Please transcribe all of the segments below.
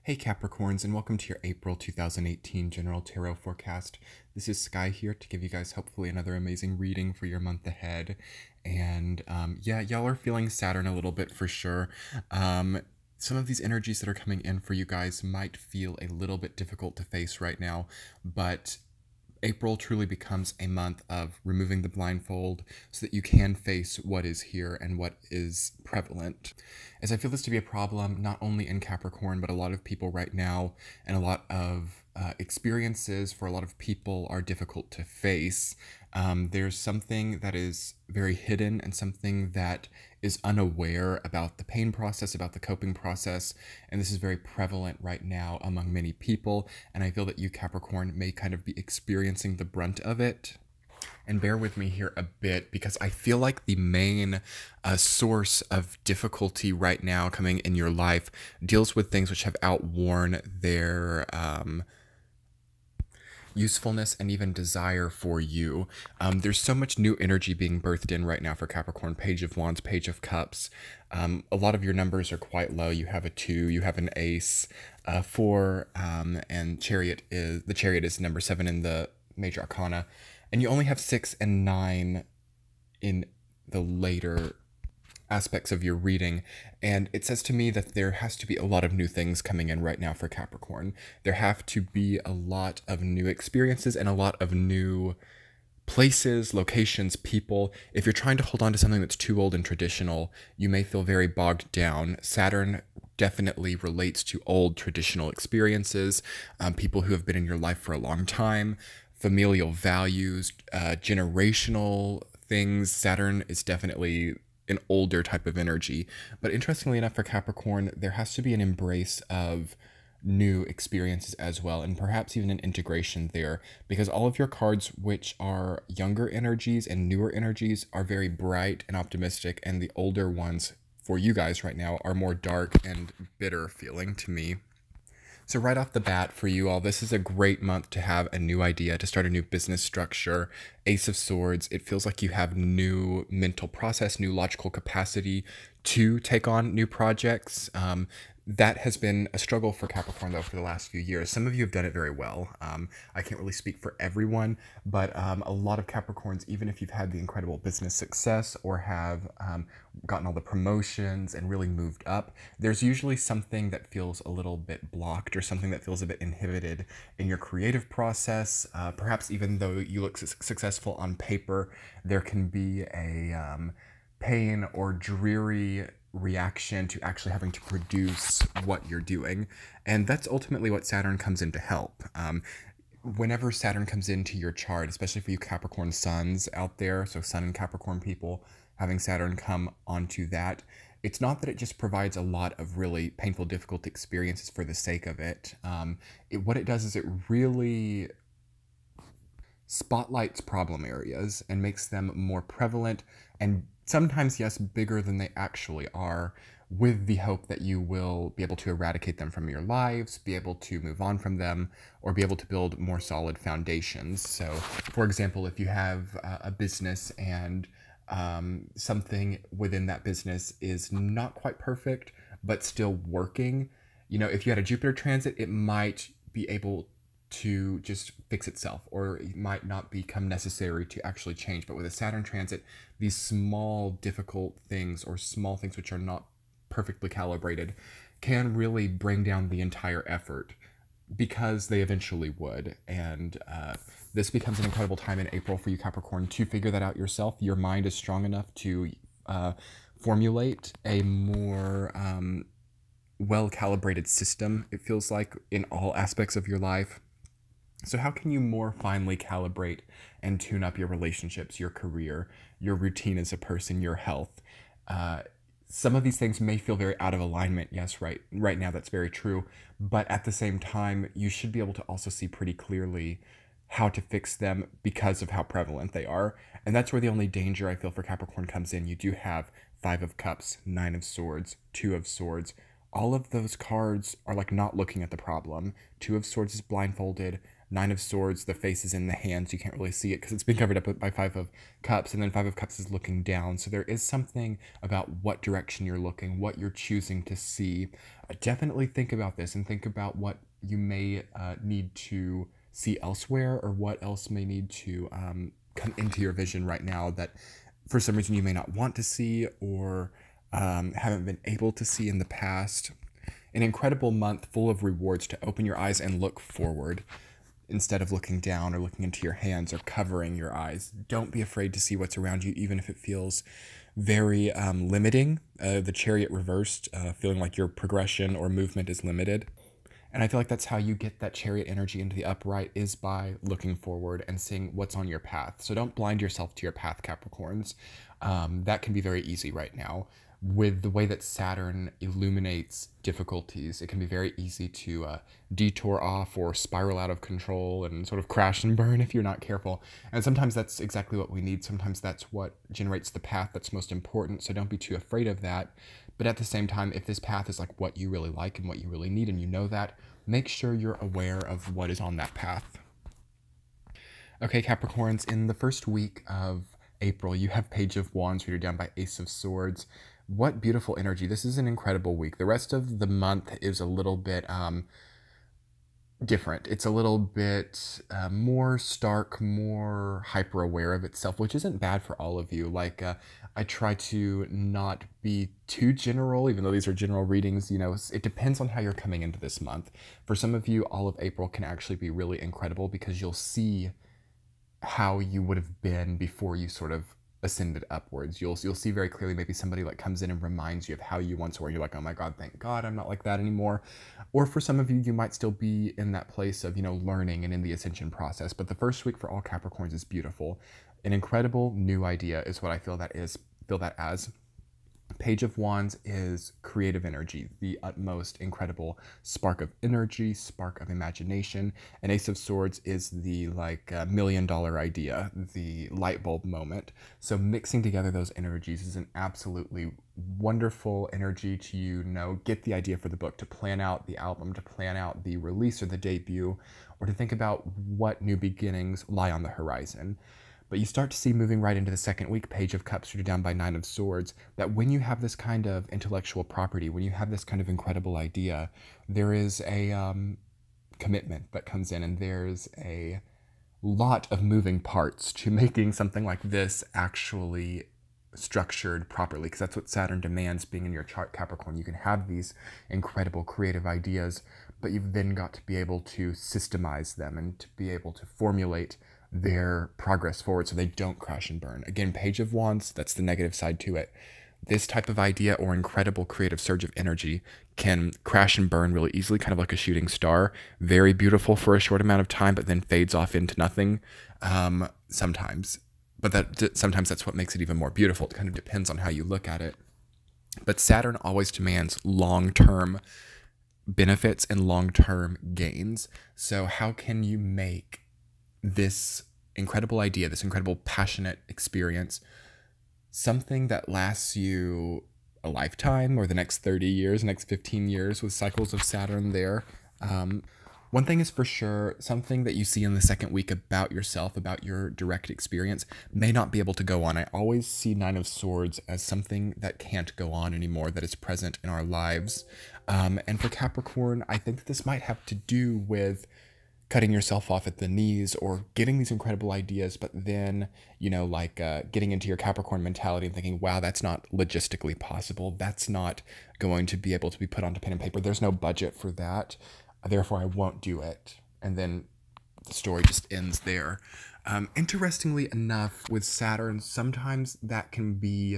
Hey Capricorns, and welcome to your April 2018 General Tarot Forecast. This is Sky here to give you guys hopefully another amazing reading for your month ahead. And yeah, y'all are feeling Saturn a little bit for sure. Some of these energies that are coming in for you guys might feel a little bit difficult to face right now, but April truly becomes a month of removing the blindfold so that you can face what is here and what is prevalent. As I feel this to be a problem, not only in Capricorn, but a lot of people right now, and a lot of experiences for a lot of people are difficult to face. There's something that is very hidden and something that is unaware about the pain process, about the coping process, and this is very prevalent right now among many people, and I feel that you, Capricorn, may kind of be experiencing the brunt of it. And bear with me here a bit because I feel like the main source of difficulty right now coming in your life deals with things which have outworn their usefulness and even desire for you. There's so much new energy being birthed in right now for Capricorn. Page of Wands, Page of Cups. A lot of your numbers are quite low. You have a 2, you have an Ace, 4, and Chariot is the Chariot is number 7 in the Major Arcana, and you only have 6 and 9 in the later aspects of your reading, and it says to me that there has to be a lot of new things coming in right now for Capricorn. There have to be a lot of new experiences and a lot of new places, locations, people. If you're trying to hold on to something that's too old and traditional, you may feel very bogged down. Saturn definitely relates to old traditional experiences, people who have been in your life for a long time, familial values, generational things. Saturn is definitely an older type of energy. But interestingly enough, for Capricorn, there has to be an embrace of new experiences as well, and perhaps even an integration there, because all of your cards, which are younger energies and newer energies, are very bright and optimistic, and the older ones for you guys right now are more dark and bitter feeling to me. So right off the bat for you all, this is a great month to have a new idea, to start a new business structure. Ace of Swords, it feels like you have new mental process, new logical capacity to take on new projects. That has been a struggle for Capricorn, though, for the last few years. Some of you have done it very well. I can't really speak for everyone, but a lot of Capricorns, even if you've had the incredible business success or have gotten all the promotions and really moved up, there's usually something that feels a little bit blocked or something that feels a bit inhibited in your creative process. Perhaps even though you look successful on paper, there can be a pain or dreary reaction to actually having to produce what you're doing. And that's ultimately what Saturn comes in to help. Whenever Saturn comes into your chart, especially for you Capricorn suns out there, so Sun and Capricorn people, having Saturn come onto that, it's not that it just provides a lot of really painful, difficult experiences for the sake of it. What it does is it really spotlights problem areas and makes them more prevalent and sometimes, yes, bigger than they actually are, with the hope that you will be able to eradicate them from your lives, be able to move on from them, or be able to build more solid foundations. So, for example, if you have a business and something within that business is not quite perfect, but still working, if you had a Jupiter transit, it might be able to just fix itself, or it might not become necessary to actually change. But with a Saturn transit, these small difficult things, or small things which are not perfectly calibrated, can really bring down the entire effort, because they eventually would. And this becomes an incredible time in April for you Capricorn to figure that out yourself. Your mind is strong enough to formulate a more well-calibrated system, it feels like, in all aspects of your life. So how can you more finely calibrate and tune up your relationships, your career, your routine as a person, your health? Some of these things may feel very out of alignment. Yes, right now that's very true. But at the same time, you should be able to also see pretty clearly how to fix them because of how prevalent they are. And that's where the only danger I feel for Capricorn comes in. You do have 5 of Cups, 9 of Swords, 2 of Swords. All of those cards are like not looking at the problem. 2 of Swords is blindfolded. Nine of Swords, the face is in the hands. You can't really see it because it's been covered up by Five of Cups, and then Five of Cups is looking down. So there is something about what direction you're looking, what you're choosing to see. Definitely think about this and think about what you may need to see elsewhere, or what else may need to come into your vision right now that for some reason you may not want to see, or haven't been able to see in the past. An incredible month full of rewards to open your eyes and look forward instead of looking down or looking into your hands or covering your eyes. Don't be afraid to see what's around you, even if it feels very limiting. The Chariot reversed, feeling like your progression or movement is limited. And I feel like that's how you get that Chariot energy into the upright, is by looking forward and seeing what's on your path. So don't blind yourself to your path, Capricorns. That can be very easy right now. With the way that Saturn illuminates difficulties, it can be very easy to detour off or spiral out of control and sort of crash and burn if you're not careful. And sometimes that's exactly what we need. Sometimes that's what generates the path that's most important. So don't be too afraid of that. But at the same time, if this path is like what you really like and what you really need, and you know that, make sure you're aware of what is on that path. Okay, Capricorns, in the first week of April, you have Page of Wands reader down by Ace of Swords. What beautiful energy. This is an incredible week. The rest of the month is a little bit different. It's a little bit more stark, more hyper aware of itself, which isn't bad for all of you. Like, I try to not be too general, even though these are general readings. You know, it depends on how you're coming into this month. For some of you, all of April can actually be really incredible because you'll see how you would have been before you sort of ascended upwards. You'll see very clearly, maybe somebody like comes in and reminds you of how you once were. You're like, oh my God, thank God I'm not like that anymore. Or for some of you, you might still be in that place of, you know, learning and in the ascension process. But the first week for all Capricorns is beautiful. An incredible new idea is what I feel that as. Page of Wands is creative energy, the utmost incredible spark of energy, spark of imagination. And Ace of Swords is the $1 million idea, the light bulb moment. So mixing together those energies is an absolutely wonderful energy to, you know, get the idea for the book, to plan out the album, to plan out the release or the debut, or to think about what new beginnings lie on the horizon. But you start to see, moving right into the second week, Page of Cups rooted down by Nine of Swords, that when you have this kind of intellectual property, when you have this kind of incredible idea, there is a commitment that comes in, and there's a lot of moving parts to making something like this actually structured properly, because that's what Saturn demands being in your chart, Capricorn. You can have these incredible creative ideas, but you've then got to be able to systemize them and to be able to formulate their progress forward so they don't crash and burn. Again, Page of Wands, that's the negative side to it. This type of idea or incredible creative surge of energy can crash and burn really easily, kind of like a shooting star. Very beautiful for a short amount of time, but then fades off into nothing sometimes. But sometimes that's what makes it even more beautiful. It kind of depends on how you look at it. But Saturn always demands long-term benefits and long-term gains. So how can you make this incredible idea, this incredible passionate experience, something that lasts you a lifetime, or the next 30 years, next 15 years, with cycles of Saturn there? One thing is for sure, something that you see in the second week about yourself, about your direct experience, may not be able to go on. I always see Nine of Swords as something that can't go on anymore, that is present in our lives. And for Capricorn, I think that this might have to do with cutting yourself off at the knees, or getting these incredible ideas, but then, you know, like getting into your Capricorn mentality and thinking, wow, that's not logistically possible. That's not going to be able to be put onto pen and paper. There's no budget for that. Therefore, I won't do it. And then the story just ends there. Interestingly enough, with Saturn, sometimes that can be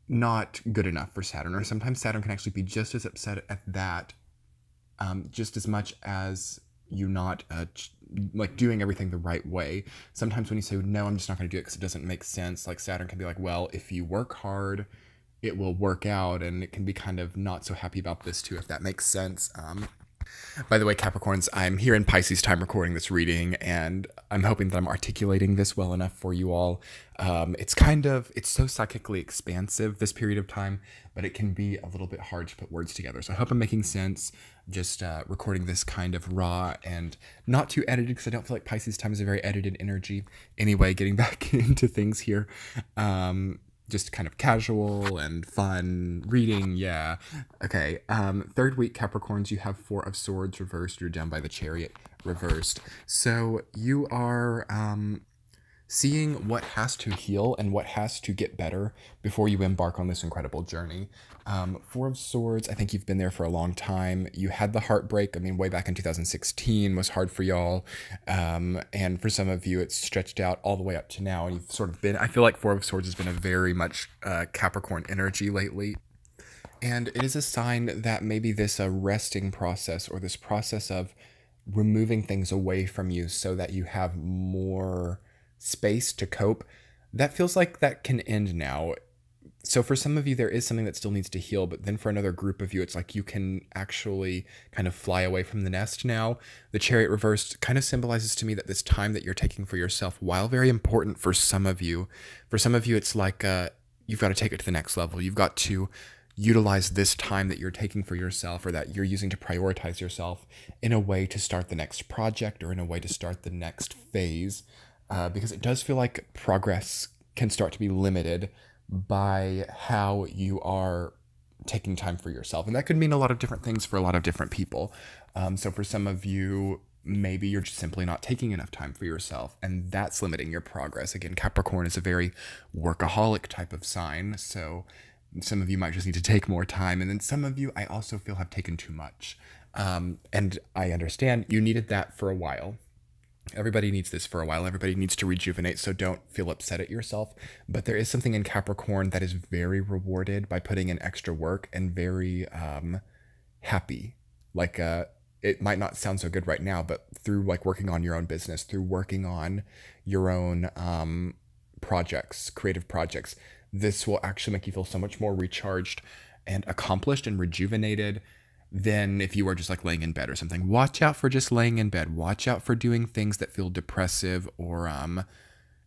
not good enough for Saturn, or sometimes Saturn can actually be just as upset at that, just as much as you not like doing everything the right way. Sometimes when you say, no, I'm just not going to do it because it doesn't make sense, like Saturn can be like, well, if you work hard, it will work out. And it can be kind of not so happy about this too, if that makes sense. By the way, Capricorns, I'm here in Pisces time recording this reading, and I'm hoping that I'm articulating this well enough for you all. It's so psychically expansive, this period of time, but it can be a little bit hard to put words together. So I hope I'm making sense, just recording this kind of raw and not too edited, because I don't feel like Pisces time is a very edited energy. Anyway, getting back into things here. Just kind of casual and fun reading, yeah. Okay, third week Capricorns, you have Four of Swords reversed. You're down by the Chariot reversed. So you are seeing what has to heal and what has to get better before you embark on this incredible journey. Four of Swords, I think you've been there for a long time. You had the heartbreak, I mean, way back in 2016 was hard for y'all. And for some of you, it's stretched out all the way up to now. And you've sort of been, I feel like Four of Swords has been a very much Capricorn energy lately. And it is a sign that maybe this resting process, or this process of removing things away from you so that you have more space to cope, that feels like that can end now. So for some of you, there is something that still needs to heal, but then for another group of you, it's like you can actually kind of fly away from the nest now. The Chariot reversed kind of symbolizes to me that this time that you're taking for yourself, while very important for some of you, it's like you've got to take it to the next level. You've got to utilize this time that you're taking for yourself, or that you're using to prioritize yourself, in a way to start the next project, or in a way to start the next phase. Because it does feel like progress can start to be limited by how you are taking time for yourself. And that could mean a lot of different things for a lot of different people. So for some of you, maybe you're just simply not taking enough time for yourself, and that's limiting your progress. Again, Capricorn is a very workaholic type of sign. So some of you might just need to take more time. And then some of you, I also feel, have taken too much. And I understand you needed that for a while. Everybody needs this for a while. Everybody needs to rejuvenate, so don't feel upset at yourself. But there is something in Capricorn that is very rewarded by putting in extra work, and very happy. Like, it might not sound so good right now, but through like working on your own business, through working on your own projects, creative projects, this will actually make you feel so much more recharged and accomplished and rejuvenated than if you were just like laying in bed or something. Watch out for just laying in bed. Watch out for doing things that feel depressive or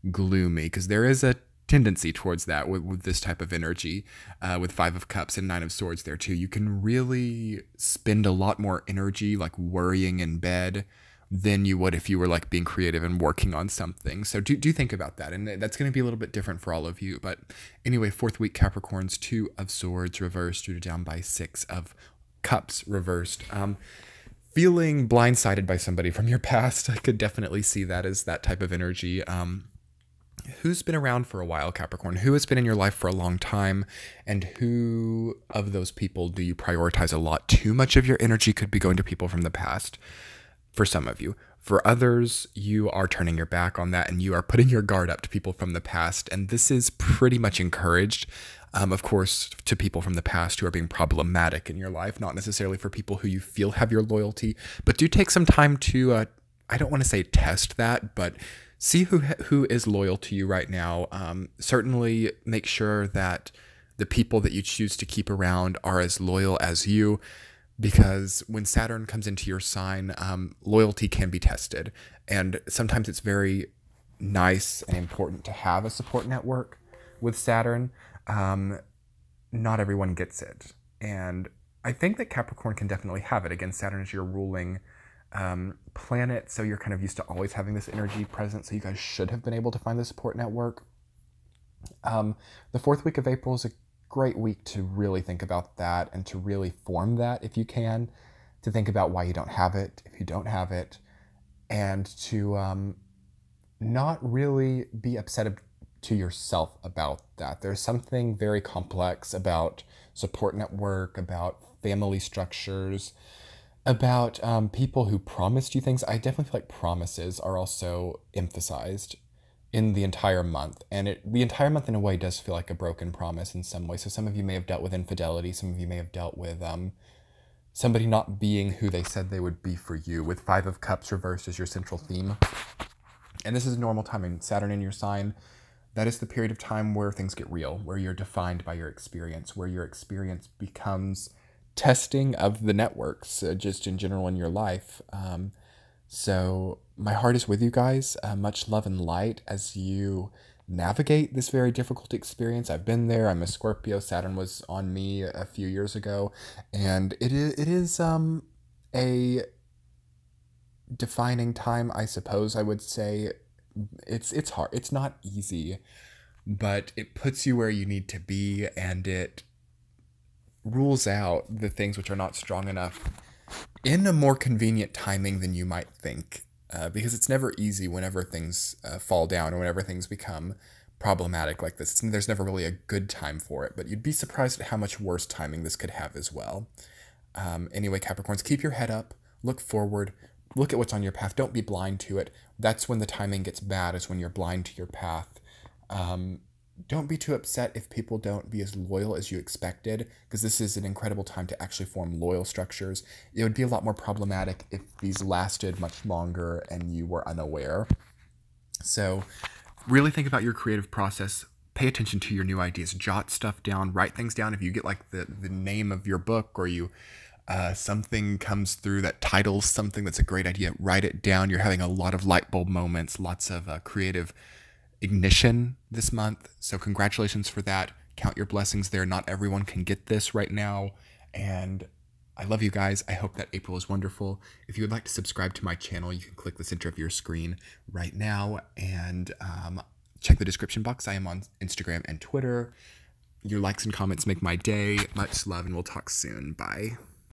gloomy, because there is a tendency towards that with this type of energy. With Five of Cups and Nine of Swords there too, you can really spend a lot more energy like worrying in bed than you would if you were like being creative and working on something. So do think about that, and that's going to be a little bit different for all of you. But anyway, fourth week Capricorns, Two of Swords reversed. You're down by Six of Cups reversed. Feeling blindsided by somebody from your past, I could definitely see that as that type of energy. Who's been around for a while, Capricorn? Who has been in your life for a long time? And who of those people do you prioritize a lot? Too much of your energy could be going to people from the past for some of you. For others, you are turning your back on that and you are putting your guard up to people from the past. And this is pretty much encouraged, of course, to people from the past who are being problematic in your life, not necessarily for people who you feel have your loyalty. But do take some time to, I don't want to say test that, but see who is loyal to you right now. Certainly make sure that the people that you choose to keep around are as loyal as you, because when Saturn comes into your sign, loyalty can be tested. And sometimes it's very nice and important to have a support network with Saturn. Not everyone gets it. And I think that Capricorn can definitely have it. Again, Saturn is your ruling planet, so you're kind of used to always having this energy present, so you guys should have been able to find the support network. The fourth week of April is a great week to really think about that, and to really form that if you can, to think about why you don't have it, if you don't have it, and to not really be upset to yourself about that. There's something very complex about support network, about family structures, about people who promised you things. I definitely feel like promises are also emphasized in the entire month. And the entire month in a way does feel like a broken promise in some way. So some of you may have dealt with infidelity. Some of you may have dealt with somebody not being who they said they would be for you. With Five of Cups reversed as your central theme. And this is normal timing. Saturn in your sign, that is the period of time where things get real, where you're defined by your experience, where your experience becomes testing of the networks, just in general in your life. So my heart is with you guys. Much love and light as you navigate this very difficult experience. I've been there. I'm a Scorpio. Saturn was on me a few years ago, and it is a defining time, I suppose. I would say it's hard. It's not easy, but it puts you where you need to be, and it rules out the things which are not strong enough in a more convenient timing than you might think. Because it's never easy whenever things fall down or whenever things become problematic like this. There's never really a good time for it, but you'd be surprised at how much worse timing this could have as well. Anyway, Capricorns, keep your head up, look forward, look at what's on your path. Don't be blind to it. That's when the timing gets bad, is when you're blind to your path. Don't be too upset if people don't be as loyal as you expected, because this is an incredible time to actually form loyal structures. It would be a lot more problematic if these lasted much longer and you were unaware. So really think about your creative process. Pay attention to your new ideas. Jot stuff down. Write things down. If you get like the name of your book, or you something comes through that titles something that's a great idea, write it down. You're having a lot of light bulb moments, lots of creative ignition this month. So congratulations for that. Count your blessings there. Not everyone can get this right now. And I love you guys. I hope that April is wonderful. If you would like to subscribe to my channel, you can click the center of your screen right now and check the description box. I am on Instagram and Twitter. Your likes and comments make my day. Much love, and we'll talk soon. Bye.